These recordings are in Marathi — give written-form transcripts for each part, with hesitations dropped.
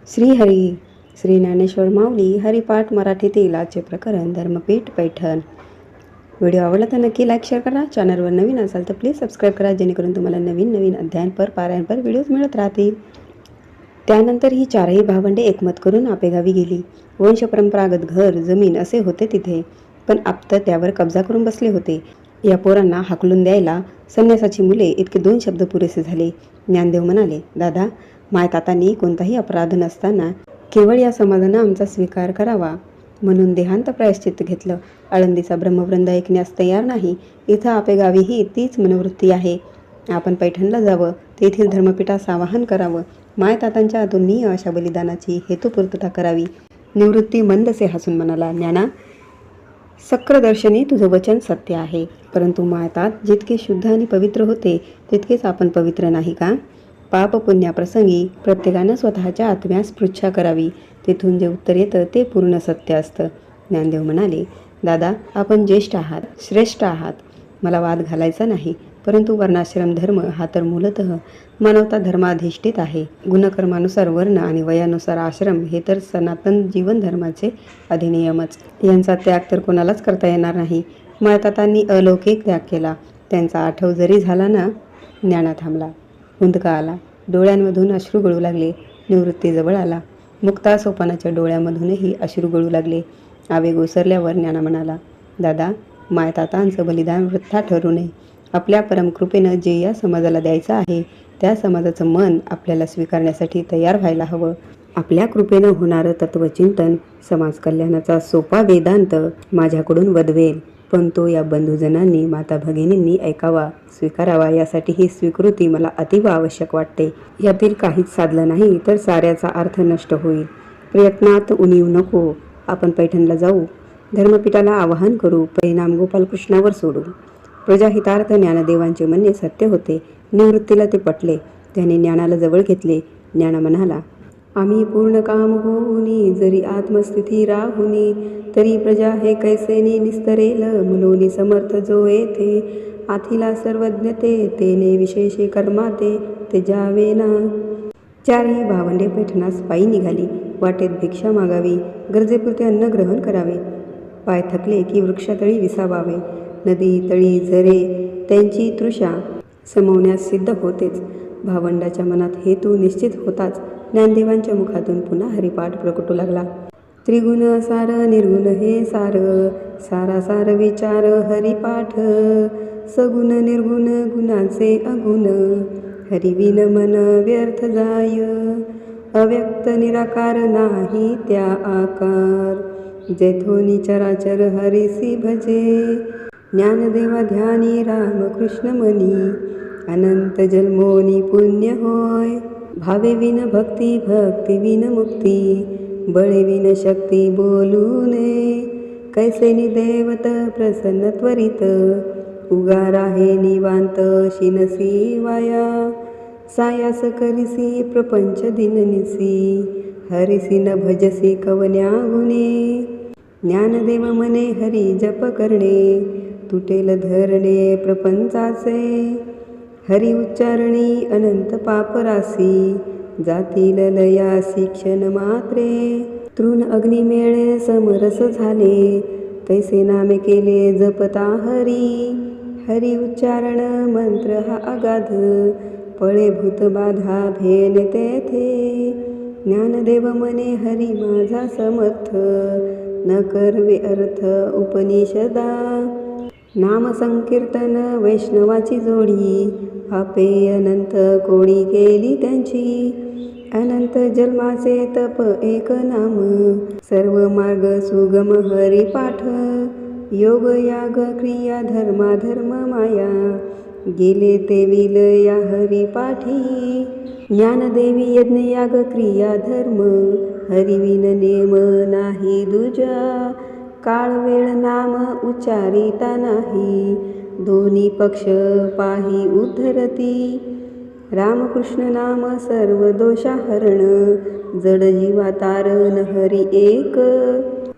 श्रीहरी श्री ज्ञानेश्वर माऊली हरिपाठ मराठीतील आजचे प्रकरण धर्मपीठ पैठण. व्हिडिओ आवडला तर नक्की लाईक शेअर करा. चॅनलवर नवीन असाल तर प्लीज सबस्क्राईब करा, जेणेकरून तुम्हाला नवीन नवीन अध्यायनपर पारायणपर व्हिडिओज मिळत राहतील. त्यानंतर ही चारही भावंडे एकमत करून आपेगावी गेली. वंशपरंपरागत घर जमीन असे होते तिथे, पण आप्त त्यावर कब्जा करून बसले होते. या पोरांना हाकलून द्यायला संन्यासाची मुले इतके 2 शब्द पुरेसे झाले. ज्ञानदेव म्हणाले, दादा, मायतातांनी कोणताही अपराध नसताना केवळ या समाजानं आमचा स्वीकार करावा म्हणून देहांत प्रायश्चित्त घेतलं. आळंदीचा ब्रह्मवृंद ऐकण्यास तयार नाही. इथं आपेगावीही तीच मनोवृत्ती आहे. आपण पैठणला जावं, तेथील धर्मपीठास आवाहन करावं, मायतातांच्या अतुलनीय अशा बलिदानाची हेतुपूर्तता करावी. निवृत्ती मंदसे हसून म्हणाला, ज्ञाना, सक्र-दर्शनी तुझं वचन सत्य आहे, परंतु मायतात जितके शुद्ध आणि पवित्र होते तितकेच आपण पवित्र नाही का? पाप पुण्याप्रसंगी प्रत्येकानं स्वतःच्या आत्म्यास पृच्छा करावी. तिथून जे उत्तर येतं ते पूर्ण सत्य असतं. ज्ञानदेव म्हणाले, दादा, आपण ज्येष्ठ आहात, श्रेष्ठ आहात. मला वाद घालायचा नाही, परंतु वर्णाश्रम धर्म हा तर मूलतः मानवता धर्माधिष्ठित आहे. गुणकर्मानुसार वर्ण आणि वयानुसार आश्रम हे तर सनातन जीवन धर्माचे अधिनियमच. यांचा त्याग तर कोणालाच करता येणार नाही. मायतातांनी अलौकिक त्याग केला. त्यांचा आठव जरी झाला ना. ज्ञाना थांबला. हुंदका आला. डोळ्यांमधून अश्रू गळू लागले. निवृत्ती जवळ आला. मुक्ता सोपानाच्या डोळ्यामधूनही अश्रू गळू लागले. आवेग ओसरल्यावर ज्ञाना म्हणाला, दादा, मायतातांचं बलिदान वृथा ठरू नये. आपल्या परमकृपेनं जे या समाजाला द्यायचं आहे त्या समाजाचं मन आपल्याला स्वीकारण्यासाठी तयार व्हायला हवं. आपल्या कृपेनं होणारं तत्वचिंतन, समाज कल्याणाचा सोपा वेदांत माझ्याकडून वदवेल, पण तो या बंधुजनांनी, माता भगिनींनी ऐकावा, स्वीकारावा. यासाठी ही स्वीकृती मला अतीव आवश्यक वाटते. यातील काहीच साधलं नाही तर साऱ्याचा अर्थ नष्ट होईल. प्रयत्नात उणीव नको. आपण पैठणला जाऊ, धर्मपीठाला आवाहन करू, परिणाम गोपालकृष्णावर सोडू. प्रजाहितार्थ ज्ञानदेवांचे म्हणणे सत्य होते. निवृत्तीला ते पटले. त्याने ज्ञानाला जवळ घेतले. ज्ञाना म्हणाला, आम्ही पूर्ण काम होऊनी, जरी आत्मस्थिती राहुनी, तरी प्रजा हे कैसेनी निस्तरेल, मनोनी समर्थ जो येथे, आथिला सर्वज्ञते, तेने विशेषे कर्माते, ते जावेना. चारही भावंडे पैठणास पायी निघाली. वाटेत भिक्षा मागावी, गरजेपुरते अन्न ग्रहण करावे. पाय थकले की वृक्षातळी विसावावे. नदी, तळी, झरे त्यांची तृषा समवण्यास सिद्ध होतेच. भावंडाच्या मनात हेतू निश्चित होताच ज्ञानदेवांच्या मुखातून पुन्हा हरिपाठ प्रकटू लागला. त्रिगुण सार निर्गुण हे सार, सारासार विचार हरिपाठ, सगुण निर्गुण गुणाचे अगुण, हरिविन मन व्यर्थ जाय, अव्यक्त निराकार नाही त्या आकार, जेथोनी चराचर हरिसी भजे, ज्ञानदेवा ध्यानी रामकृष्ण मनी, अनंत जन्मोनी पुण्य होय, भावे विन भक्ती, भक्ती विन मुक्ती, बळे विन शक्ती बोलू नये, कैसेनी देवत प्रसन्न त्वरित, उगार आहे निवांत शिनसी वाया, सायास करिसी प्रपंच दिननिसी, हरिसी न भजसी कवन्या गुणे, ज्ञानदेव मने हरी जप करणे, तुटेल धरणे प्रपंचाचे, हरी उच्चारणी अनंत पापरासी, जातील लयासी क्षण मात्रे, तृण अग्निमेळे समरस झाले, तैसे नामे केले जपता हरी, हरी उच्चारण मंत्र हा अगाध, पळे भूत बाधा भेन तेथे, ज्ञानदेव मने हरी माझा समर्थ, न करवे अर्थ उपनिषदा, नाम संकीर्तन वैष्णवाची जोडी, पापे अनंत कोणी केली त्यांची, अनंत जन्माचे तप एक नाम, सर्व मार्ग सुगम हरिपाठ, योग याग क्रिया धर्माधर्म माया, गेले ते विल या हरिपाठी, ज्ञानदेवी यज्ञ याग क्रिया धर्म, हरिविन नेम नाही दुजा, काळ वेळ नाम उच्चारिता नाही, दोन्ही पक्ष पाही उद्धरती, रामकृष्ण नाम सर्व दोषाहरण, जड जीवा तारण हरी एक,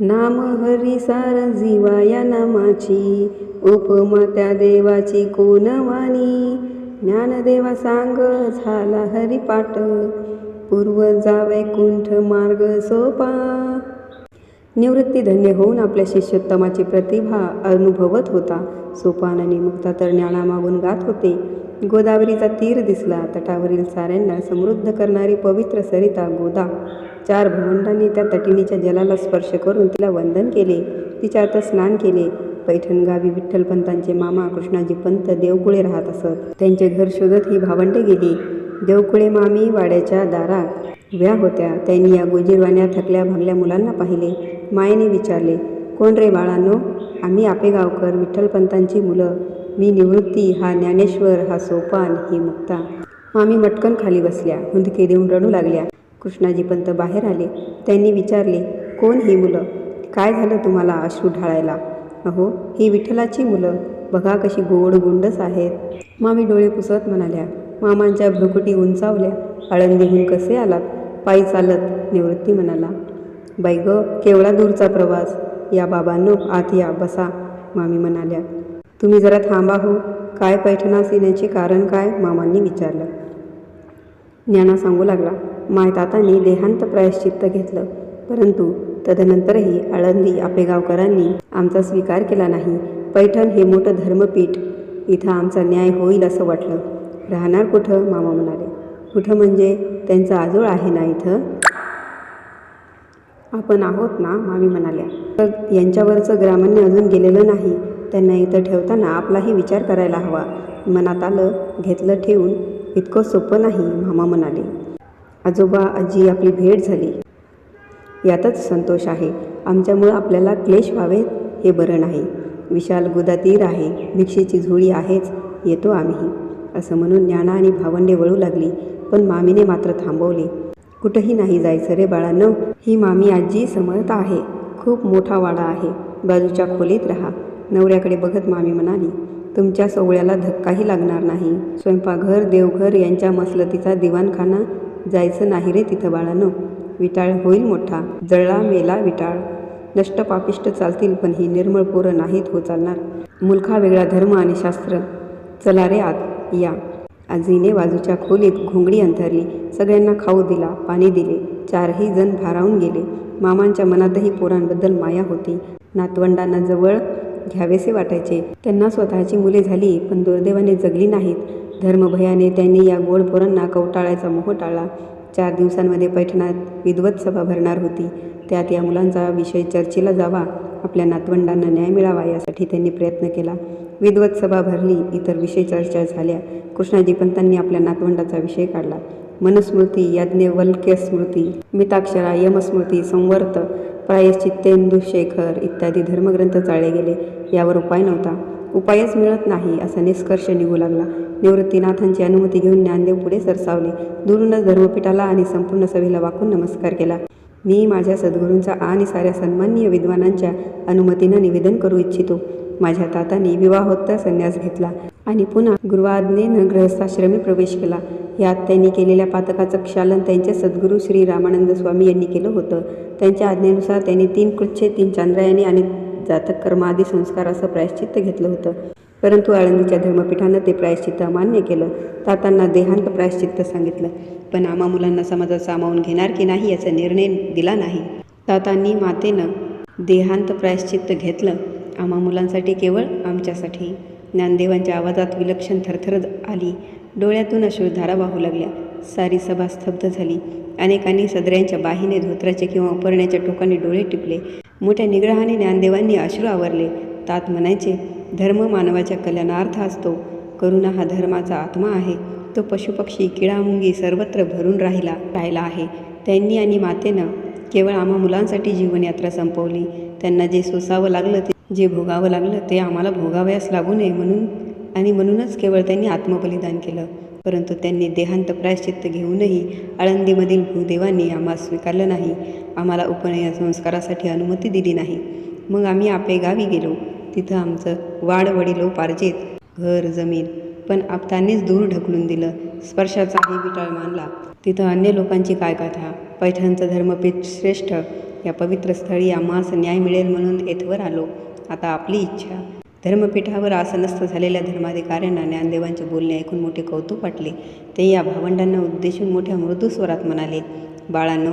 नाम हरी सार जीवा या नामाची, उपमा त्या देवाची कोण वाणी, ज्ञानदेवा सांग झाला हरिपाठ, पूर्वजा वैकुंठ मार्ग सोपा. निवृत्ती धन्य होऊन आपल्या शिष्योत्तमाची प्रतिभा अनुभवत होता. सोपान आणि मुक्ता तर ज्ञानामागून गात होते. गोदावरीचा तीर दिसला. तटावरील साऱ्यांना समृद्ध करणारी पवित्र सरिता गोदा. 4 भवंडांनी त्या तटिनीच्या जलाला स्पर्श करून तिला वंदन केले. तिच्यात स्नान केले. पैठण गावी विठ्ठलपंतांचे मामा कृष्णाजी पंत देवकुळे राहत असत. त्यांचे घर शोधत ही भावंडे गेली. देवकुळे मामी वाड्याच्या दारात उभ्या होत्या. त्यांनी या गोजीरवाण्या थकल्या भागल्या मुलांना पाहिले. मायेने विचारले, कोण रे बाळांनो? आम्ही आपेगावकर, विठ्ठलपंतांची मुलं. मी निवृत्ती, हा ज्ञानेश्वर, हा सोपान, ही मुक्ता. मामी मटकन खाली बसल्या. हुंदके देऊन रडू लागल्या. कृष्णाजी पंत बाहेर आले. त्यांनी विचारले, कोण ही मुलं? काय झालं तुम्हाला अश्रू ढाळायला? अहो, ही विठ्ठलाची मुलं. बघा कशी गोड गुंडस आहेत. मामी डोळे पुसत म्हणाल्या. मामांच्या भ्रुकुटी उंचावल्या. आळंदीहून कसे आलात? पायी चालत. निवृत्ती म्हणाला. बाई ग, केवढा दूरचा प्रवास. या बाबांनो, आत या, बसा. मामी म्हणाल्या. तुम्ही जरा थांबा हो. काय पैठणास येण्याचे कारण काय? मामांनी विचारलं. ज्ञाना सांगू लागला. मायतातांनी देहांत प्रायश्चित्त घेतलं, परंतु तदनंतरही आळंदी आपेगावकरांनी आमचा स्वीकार केला नाही. पैठण हे मोठं धर्मपीठ. इथं आमचा न्याय होईल असं वाटलं. राहणार कुठं? मामा म्हणाले. कुठं म्हणजे? त्यांचं आजोळ आहे ना इथं. आपण आहोत ना, मामी म्हणाल्या. तर यांच्यावरचं ग्रामण्य अजून गेलेलं नाही. त्यांना इथं ठेवताना आपलाही विचार करायला हवा. मनात आलं, घेतलं ठेवून. इतकं सोपं नाही, मामा म्हणाले. आजोबा आजी आपली भेट झाली, यातच संतोष आहे. आमच्यामुळं आपल्याला क्लेश व्हावेत हे बरं नाही. विशाल गोदातीर आहे, भिक्षेची झोळी आहेच, येतो आम्ही, असं म्हणून ज्ञाना आणि भावंडे वळू लागली. पण मामीने मात्र थांबवले. कुठंही नाही जायचं रे बाळांनो. ही मामी आजी समर्थ आहे. खूप मोठा वाडा आहे. बाजूच्या खोलीत राहा. नवऱ्याकडे बघत मामी म्हणाली. तुमच्या सोवळ्याला धक्काही लागणार नाही. स्वयंपाकघर देवघर यांच्या मसलतीचा दिवाणखाना जायचं नाही रे तिथं बाळांनो. विटाळ होईल मोठा. जळला मेला विटाळ. नष्ट पापिष्ट चालतील, पण ही निर्मळ पोरं नाहीत हो चालणार. मुलखा वेगळा धर्म आणि शास्त्र. चला रे आत या. आजीने बाजूच्या खोलीत घोंगडी अंथरली. सगळ्यांना खाऊ दिला, पाणी दिले. 4ही जण भारावून गेले. मामांच्या मनातही पोरांबद्दल माया होती. नातवंडांना जवळ घ्यावेसे वाटायचे. त्यांना स्वतःची मुले झाली, पण दुर्दैवाने जगली नाहीत. धर्मभयाने त्यांनी या गोड पोरांना कवटाळायचा मोह टाळला. 4 दिवसांमध्ये पैठणात विद्वत सभा भरणार होती. त्यात या मुलांचा विषय चर्चेला जावा, आपल्या नातवंडांना न्याय मिळावा यासाठी त्यांनी प्रयत्न केला. विद्वत सभा भरली. इतर विषय चर्चा झाल्या. कृष्णाजी पंतांनी आपल्या नातवंडाचा विषय काढला. मनुस्मृती, याज्ञवल्क्य स्मृती, मिताक्षरा, यमस्मृती, संवर्त, प्रायश्चित्तेंदुशेखर इत्यादी धर्मग्रंथ चाळले गेले. यावर उपाय नव्हता. उपायच मिळत नाही असा निष्कर्ष निघू लागला. निवृत्तीनाथांची अनुमती घेऊन ज्ञानदेव पुढे सरसावले. दुरूनच धर्मपीठाला आणि संपूर्ण सभेला वाकून नमस्कार केला. मी माझ्या सद्गुरूंचा आणि साऱ्या सन्माननीय विद्वानांच्या अनुमतीनं निवेदन करू इच्छितो. माझ्या तातांनी विवाहोत्तर संन्यास घेतला आणि पुन्हा गुरुआज्ञेनं गृहस्थाश्रमी प्रवेश केला. यात त्यांनी केलेल्या पातकाचं क्षालन त्यांचे सद्गुरू श्री रामानंद स्वामी यांनी केलं होतं. त्यांच्या आज्ञेनुसार त्यांनी 3 कृच्छे, 3 चांद्रायणी आणि जातक कर्म आदी संस्कार असं प्रायश्चित्त घेतलं होतं. परंतु आळंदीच्या धर्मपीठानं ते प्रायश्चित्त अमान्य केलं. तातांना देहांत प्रायश्चित्त सांगितलं, पण आम्हा मुलांना समाजात सामावून घेणार की नाही याचा निर्णय दिला नाही. तातांनी मातेनं देहांत प्रायश्चित्त घेतलं. आम्हा मुलांसाठी, केवळ आमच्यासाठी. ज्ञानदेवांच्या आवाजात विलक्षण थरथर आली. डोळ्यातून अश्रुधारा वाहू लागल्या. सारी सभा स्तब्ध झाली. अनेकांनी सदऱ्यांच्या बाहीने, धोत्राचे किंवा उपरण्याच्या टोकाने डोळे टिपले. मोठ्या निग्रहाने ज्ञानदेवांनी अश्रू आवरले. तात म्हणायचे, धर्म मानवाच्या कल्याणार्थ असतो. करुणा हा धर्माचा आत्मा आहे. तो पशुपक्षी, किडामुंगी सर्वत्र भरून राहिला आहे. त्यांनी आणि मातेनं केवळ आम्हा मुलांसाठी जीवनयात्रा संपवली. त्यांना जे सोसावं लागलं, जे भोगावं लागलं, ते आम्हाला भोगावयास लागू नये म्हणूनच केवळ त्यांनी आत्मबलिदान केलं. परंतु त्यांनी देहांत प्रायश्चित्त घेऊनही आळंदीमधील भूदेवांनी आम्हाला स्वीकारलं नाही. आम्हाला उपनयन संस्कारासाठी अनुमती दिली नाही. मग आम्ही आपेगावी गेलो. तिथं आमचं वाडवडिलोपार्जित घर, जमीन पण आपतांनीच दूर ढकलून दिलं. स्पर्शाचाही विटाळ मानला. तिथं अन्य लोकांची काय कथा. पैठणचं धर्मपीठ श्रेष्ठ. या पवित्र स्थळी आम्हास न्याय मिळेल म्हणून येथवर आलो. आता आपली इच्छा. धर्मपीठावर आसनस्थ झालेल्या धर्माधिकाऱ्यांना ज्ञानदेवांचे बोलणे ऐकून मोठे कौतुक वाटले. ते या भावंडांना उद्देशून मोठ्या मृदू स्वरात म्हणाले, बाळांनो,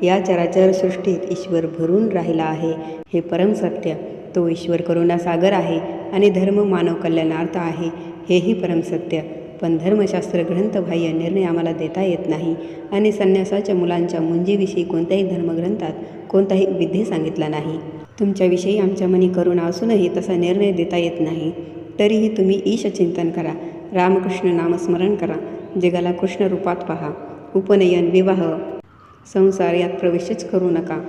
या चराचर सृष्टीत ईश्वर भरून राहिला आहे. हे परम सत्य. तो ईश्वर करुणा सागर आहे आणि धर्म मानव कल्याणार्थ आहे, हेही परम सत्य. पण धर्मशास्त्र ग्रंथबाह्य निर्णय आम्हाला देता येत नाही आणि संन्यासाच्या मुलांच्या मुंजीविषयी कोणत्याही धर्मग्रंथात कोणताही विधी सांगितला नाही. तुमच्याविषयी आमच्या मनी करुणा असूनही तसा निर्णय देता येत नाही. तरीही तुम्ही ईशचिंतन करा, रामकृष्ण नामस्मरण करा, जगाला कृष्ण रूपात पहा. उपनयन, विवाह, संसार यात प्रवेशच करू नका.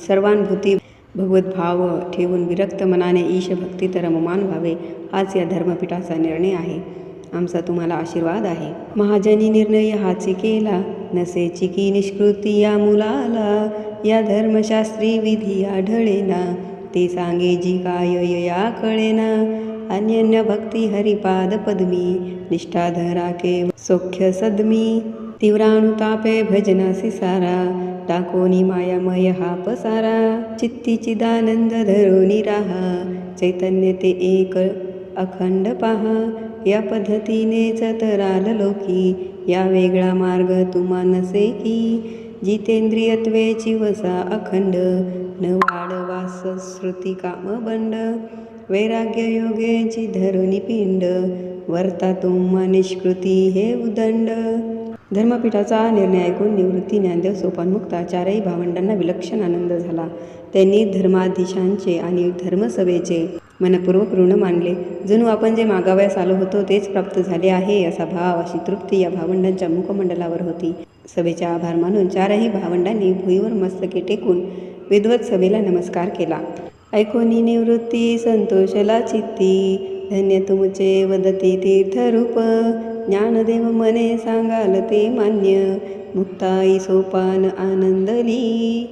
सर्वानुभूती भगवद्भाव ठेवून विरक्त मनाने ईशभक्तीत रममान व्हावे, हाच या धर्मपीठाचा निर्णय आहे. आमचा तुम्हाला आशीर्वाद आहे. महाजनी निर्णय हाची केला, नसेची की निष्कृती या मुलाला. या धर्मशास्त्री विधी आढळेना, ते सांगे जी काय या कळेना. अन्यन्य भक्ती हरिपाद पद्मी, निष्ठा धरा के सौख्य सद्मी. तीव्रानुतापे भजनासी सारा, टाकोनी मायामय हा पसारा. चित्ती चिदानंद धरोनी राहा, चैतन्य ते एक अखंड पहा. या पद्धतीने चतराल लोकी, या वेगळा मार्ग तुम्हा नसे की. जितेंद्रियत्वेची वसा अखंड, न वाढवास श्रुती कामबंड. वैराग्य योगेची धरुनी पिंड, वर्ता तुम्हा निष्कृती हे उदंड. धर्मपीठाचा निर्णय ऐकून निवृत्ती, ज्ञानदेव, सोपानमुक्ता चारही भावंडांना विलक्षण आनंद झाला. त्यांनी धर्माधीशांचे आणि धर्मसभेचे मनपूर्वक ऋण मानले. जणू आपण जे मागावयास आलो होतो तेच प्राप्त झाले आहे असा भाव, अशी तृप्ती या भावंडांच्या मुखमंडलावर होती. सभेचे आभार मानून चारही भावंडांनी भुईवर मस्तके टेकून विद्वत सभेला नमस्कार केला. ऐकोनी निवृत्ती संतोषला चित्ती, धन्य तुमचे वदती तीर्थरूप. ज्ञानदेव मने सांगाल ते मान्य, मुक्ताई सोपान आनंदली.